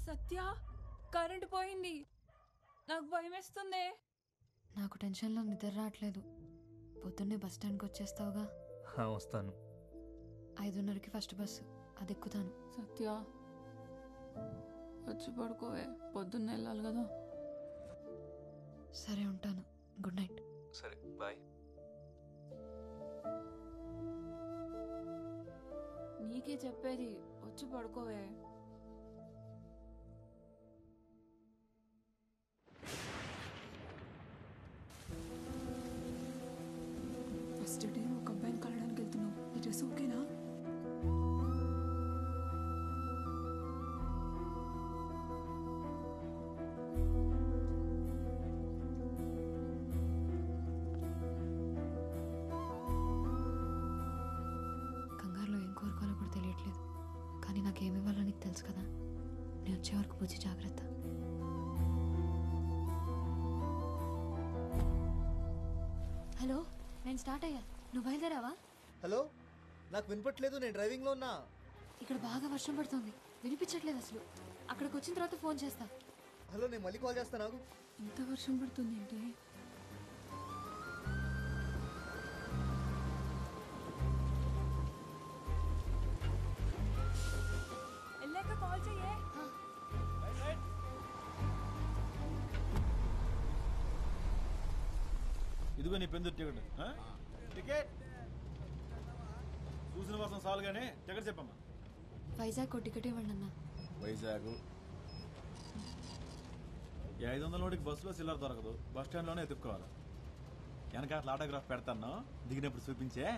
సత్య current పోయింది, నాకు భయమేస్తుంది. నాకు టెన్షన్లో నిద్ర రావట్లేదు. పొద్దున్నే బస్ స్టాండ్కి వచ్చేస్తావుగా? వస్తాను. 5:30కి ఫస్ట్ బస్సు, అది ఎక్కుతాను. సత్య వచ్చి పడుకోవే, పొద్దున్న వెళ్ళాలి కదా. సరే ఉంటాను, గుడ్ నైట్. సరే బాయ్. నీకే చెప్పేది, వచ్చి పడుకోవే. ఫస్ట్ డే ఒక అబ్బాయిని కలవడానికి వెళ్తున్నావు, ఈ డ్రెస్ ఓకేనా? కంగారులో ఏం కోరుకోవాలో కూడా తెలియట్లేదు, కానీ నాకేమి ఇవ్వాలో నీకు తెలుసు కదా. నేను వచ్చే వరకు పూజ జాగ్రత్త. హలో, నేను స్టార్ట్ అయ్యా, నువ్వు బయలుదేరావా? హలో, నాకు వినపట్లేదు, నేను డ్రైవింగ్లో ఉన్నా. ఇక్కడ బాగా వర్షం పడుతుంది, వినిపించట్లేదు అసలు. అక్కడికి వచ్చిన తర్వాత ఫోన్ చేస్తా. హలో, నేను మళ్ళీ కాల్ చేస్తాను, నాకు ఇంత వర్షం పడుతుంది ఏంటి? వెళ్ళాక కాల్ చెయ్యే. ఇదిగో నీ పెందు టికెట్. టికెట్ చూసిన కోసం చాలు కానీ టికెట్ చెప్పమ్మా. వైజాగ్ టికెట్ ఇవ్వండి అన్న. వైజాగ్ 500 నోటికి బస్సులో సిల్లర్ దొరకదు, బస్ స్టాండ్లోనే ఎత్తుక్కోవాలి. వెనక అట్లా ఆటోగ్రాఫ్ పెడతాను, దిగినప్పుడు చూపించే.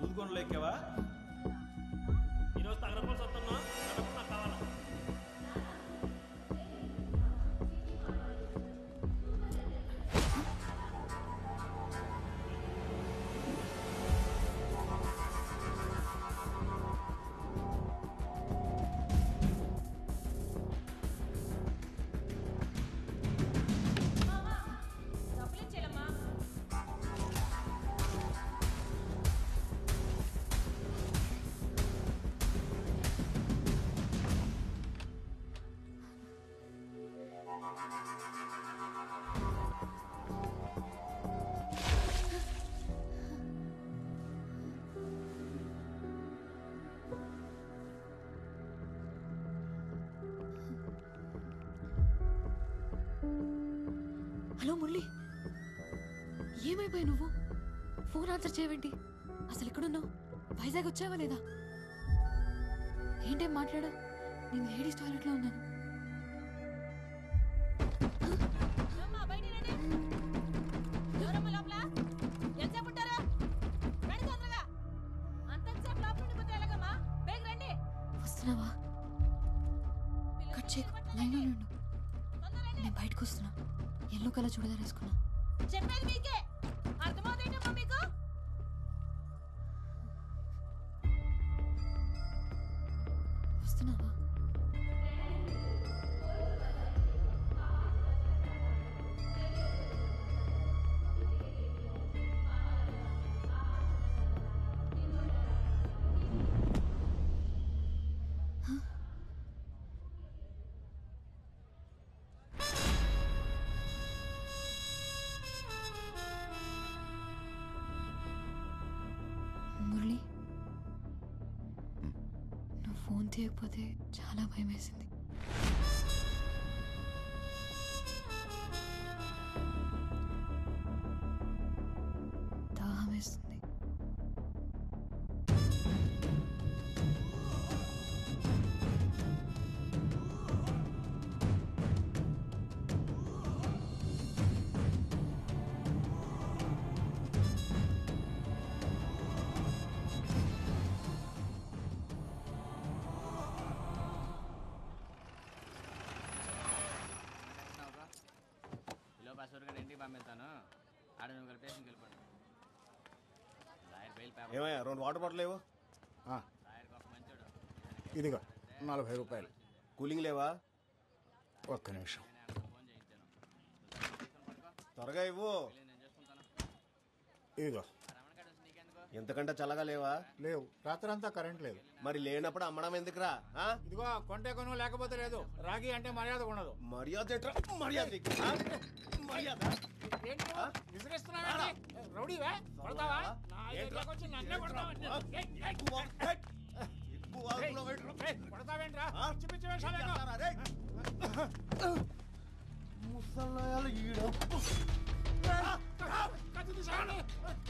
దూదుకొండలో ఎక్కావా? ఈరోజు తగరపోసి వస్తున్నా, నాకు కావాలా? హలో మురళి, ఏమైపోయి నువ్వు? ఫోన్ ఆన్సర్ చేయవేంటి? అసలు ఎక్కడున్నావు? వైజాగ్ వచ్చావా లేదా? ఏంటేం మాట్లాడా? నేను లేడీస్ టాయిలెట్లో ఉన్నాను. వస్తున్నావా? కట్ చేయకు, లైన్లో ఉండు. నేను బయటకు వస్తున్నా. ఎల్లో కలర్ చూడదారు వేసుకున్నా. చెప్పేది మీకే అర్థమవుతాయిటమ్మా మీకు? వస్తున్నావా? మురళి, నువ్వు ఫోన్ తీయకపోతే చాలా భయం వేసింది. దాహం వేస్తుంది. బస్ వరకు ఇంటికి పంపిస్తాను. ఆడ నువ్వు స్టేషన్కి వెళ్ళిపోతాను. ఏమయ్యా 2 వాటర్ బాటిల్ లేవు? ఇదిగో 40 రూపాయలు. కూలింగ్ లేవా? ఒక్క నిమిషం. త్వరగా ఇవ్వు. ఇదిగో. ఎంతకంటే చల్లగా లేవా? లేవు, రాత్రంతా కరెంట్ లేదు. మరి లేనప్పుడు అమ్మడం ఎందుకురా? ఇదిగో కొంటే కొను, లేకపోతే లేదు. రాగి అంటే మర్యాద ఉండదు. మర్యాద ఎట్రా? మర్యాద నీకు? మర్యాద రౌడీవా? కొడతావా? నా ఏరియాకి వచ్చి నన్నే కొడతావా? కొడతావేంట్రా? పిచ్చి పిచ్చి వేషాలు వేయకు. ముసలాయాలు ఈడ కత్తి తీసేయండి.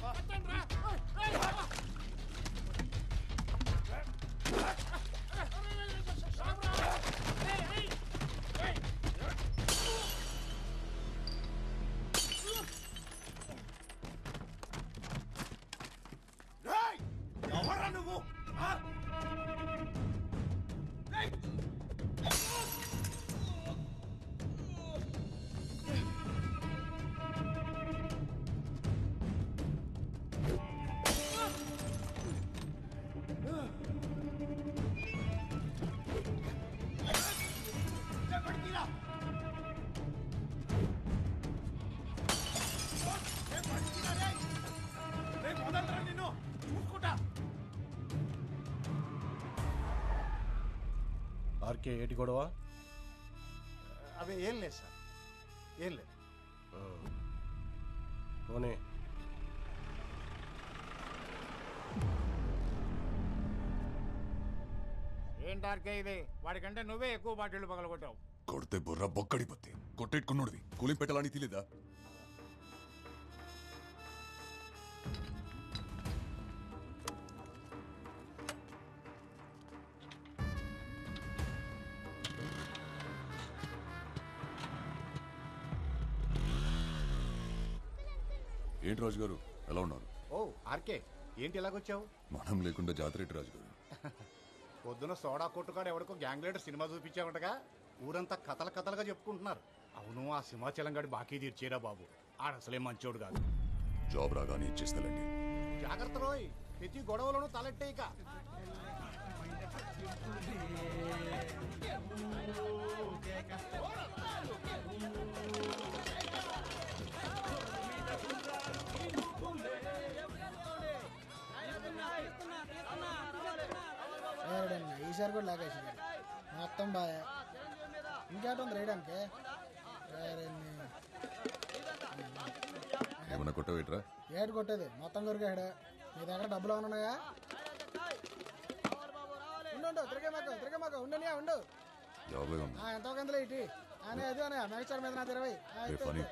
కట్టండిరా. ఎవరా నువ్వు? నిన్ను చూసుకుంటా. ఆర్కే ఏటి గొడవ? అవి ఏం లేదు సార్, ఏం లేదు. పోనీ ఏంటార్కే ఇది? వాడికంటే నువ్వే ఎక్కువ బాటిళ్ళు పగలగొట్టావు. కొడితే బుర్ర బొక్కడిపోతే కొట్టేట్టుకున్నోడివి కూలింగ్ పెట్టాలని తెలియదా? ఏంటి రాజు గారు ఎలా ఉన్నారు? ఓ ఆర్కే, ఏంటి ఇలాగొచ్చావు? మనం లేకుండా జాతర ఏంటి రాజు గారు? పొద్దున సోడా కొట్టుకాడు ఎవరికో గ్యాంగ్ లీడర్ సినిమా చూపించావుంటగా, ఊరంతా కథలు కథలుగా చెప్పుకుంటున్నారు. అవును, ఆ సింహాచలం గడి బాకీ తీర్చేరా బాబు. ఆడసలే మంచోడు కాదు. జాబ్ రాగానే ఇచ్చేస్తాలండి. జాగ్రత్త రోయ్, ప్రతి గొడవలను తలెట్టే. ఇక ఈసారి కూడా లాగేసి మొత్తం బాగా ఇంకేట ఉంది రేయడానికి. ఏమన్నా కొట్టవేట్రా? ఏడు కొట్టేది మొత్తం కొరికాడు. నీ దగ్గర డబ్బులు ఉన్నాయా? ఉండు, తిరిగే మాకు ఉండనియా ఉండు. ఎంతో కందులో ఇటీ అని అది అనే మెగస్టార్ మీద నాది 20.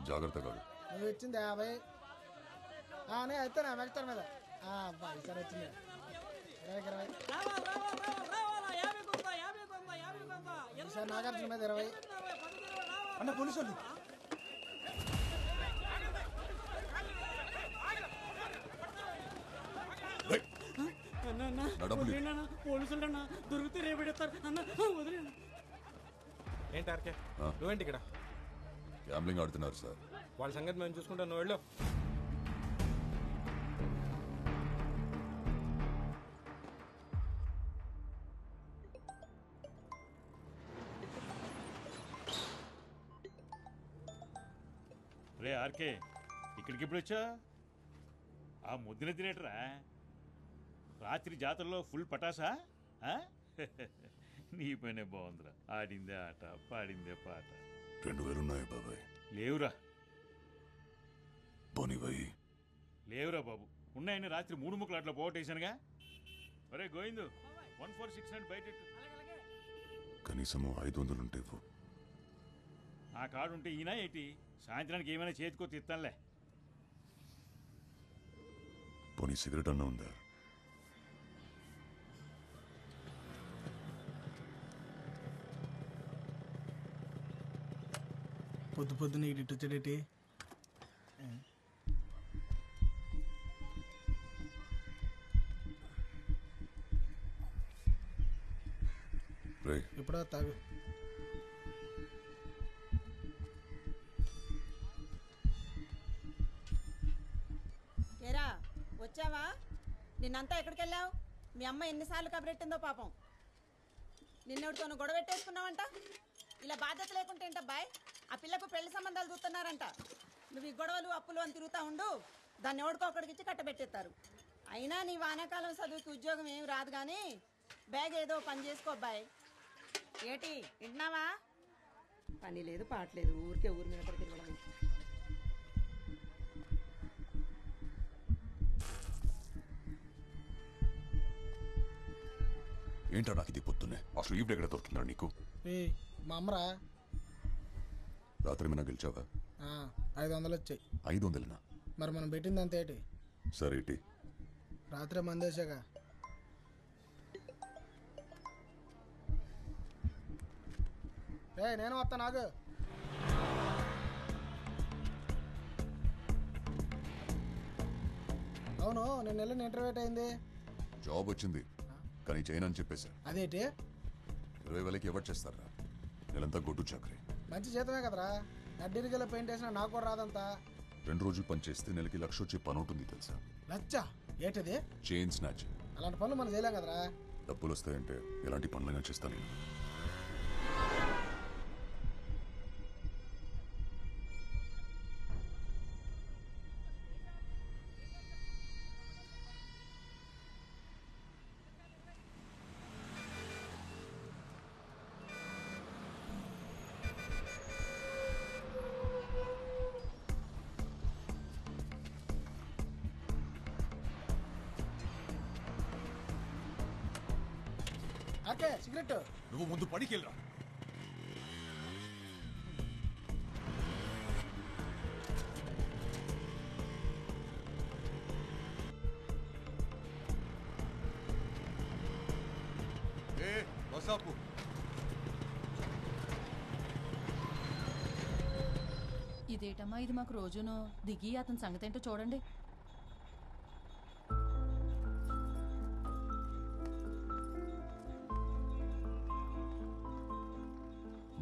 జాగ్రత్త కాదు, నువ్వు ఇచ్చింది 50 అని అయితే నా మెగస్టార్ మీద. ఈసారి వచ్చింది 20. ఈసారి నాగార్జున మీద 20. అన్న పోలీసు వాళ్ళు. పోలీసులు అన్న దొరికితే రేపెడతారు అన్న, వదిలేను. ఏంటి ఆర్కే నువ్వేంటి ఇక్కడ? గ్యాంబ్లింగ్ ఆడుతున్నారు సార్. వాళ్ళ సంగతి మేము చూసుకుంటాం, నువ్వు వెళ్ళు. రే ఆర్కే, ఇక్కడికి ఎప్పుడు వచ్చా? ఆ ముద్దున తినేటరా? రాత్రి జాతరలో ఫుల్ పటాసా? నీ పనే బాగుందిరా. ఆడిందే ఆట, పాడిందే పాట. 2000 ఉన్నాయి బాబాయ్. లేవురా. పోనీబాయి లేవురా బాబు. ఉన్నాయని రాత్రి 3 ముక్కలు అట్లా పోగొట్టేశానుగా. ఒరే గోవిందు, 146 బయట కనీసం 500 ఉంటే ఆ కార్డు ఉంటే ఈయన ఏంటి? సాయంత్రానికి ఏమైనా చేతికో తిత్తానులే. పోనీ సిగరెట్ అన్న ఉందా? పొద్దున ఇటు వచ్చేటి. ఎప్పుడో తాగు. ఏరా వచ్చావా? నిన్నంతా ఎక్కడికి వెళ్ళావు? మీ అమ్మ ఎన్నిసార్లు కబరెట్టిందో పాపం. నిన్నెవరితోనూ గొడవ పెట్టేసుకున్నావంట. ఇలా బాధ్యత లేకుంటే ఏంటబ్బాయ్? ఆ పిల్లకు పెళ్లి సంబంధాలు చూస్తున్నారంట. నువ్వు ఈ గొడవలు అప్పులు అని తిరుగుతా ఉండు, దాన్ని ఎవడికో ఒకడికిచ్చి కట్టబెట్టేస్తారు. అయినా నీ వానాకాలం చదువుకి ఉద్యోగం ఏమి రాదు కానీ బ్యాగ్ ఏదో పని చేసుకో అబ్బాయి. ఏటి వింటున్నావా? పని లేదు పాటలేదు, ఊరికే ఊరి మీద పడి తిరగడం. ఏంటో నాకు ఇది పొద్దున్నే అసలు ఈవిడ ఎక్కడ దొరుకుతుందా నీకు? మా అమ్మరా. రాత్రి ఏమైనా గెలిచావా? 500 వచ్చాయి. 500నా? మరి మనం పెట్టింది అంత ఏంటి? సరే ఇటీ. రాత్రి మందేశాక నేను వస్తా. నాకు అవును, నేను వెళ్ళిన ఇంటర్వ్యూ అయింది. జాబ్ వచ్చింది కానీ చేయనని చెప్పేశా. అదేంటి? 20,000కి ఎవరు చేస్తారా? నెలంతా గొడ్డు చాకరీ. మంచి జీతమే కదరా. నడ్డిరిగల పెయింట్ వేసినా నాకు కూడా రాదంతా. 2 రోజులు పని చేస్తే నెలకి 1,00,000 వచ్చే పని ఉంటుంది తెలుసా? లచ్చ ఏంటది? Chain snatch. అలాంటి పనులు మనం చేయలేం కదరా. డబ్బులు వస్తాయంటే ఎలాంటి పనులైనా చేస్తాను నేను. Okay, cigarette. నువ్వు ముందు పడికి వెళ్ళరా. ఇదేటమ్మా ఇది మాకు రోజును దిగి అతని సంగతి ఏంటో చూడండి.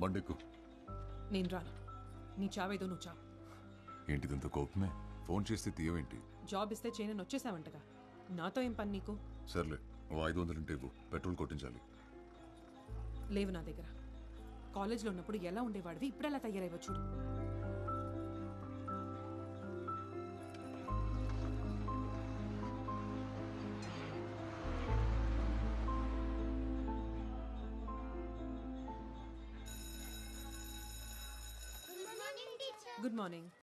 బండెక్కు. నేను రాను. నీ చావేదో నువ్వు చావు. ఏంటిదంత కోపమే? ఫోన్ చేస్తే తీయవేంటి? జాబ్ ఇస్తే చేయనని వచ్చేసావంటగా. నాతో ఏం పని నీకు? సర్లే, ఓ 500 ఉంటే ఇవ్వు, పెట్రోల్ కొట్టించాలి. లేవు నా దగ్గర. కాలేజ్లో ఉన్నప్పుడు ఎలా ఉండేవాడివి, ఇప్పుడు ఎలా తయారైవ చూడు. Good morning.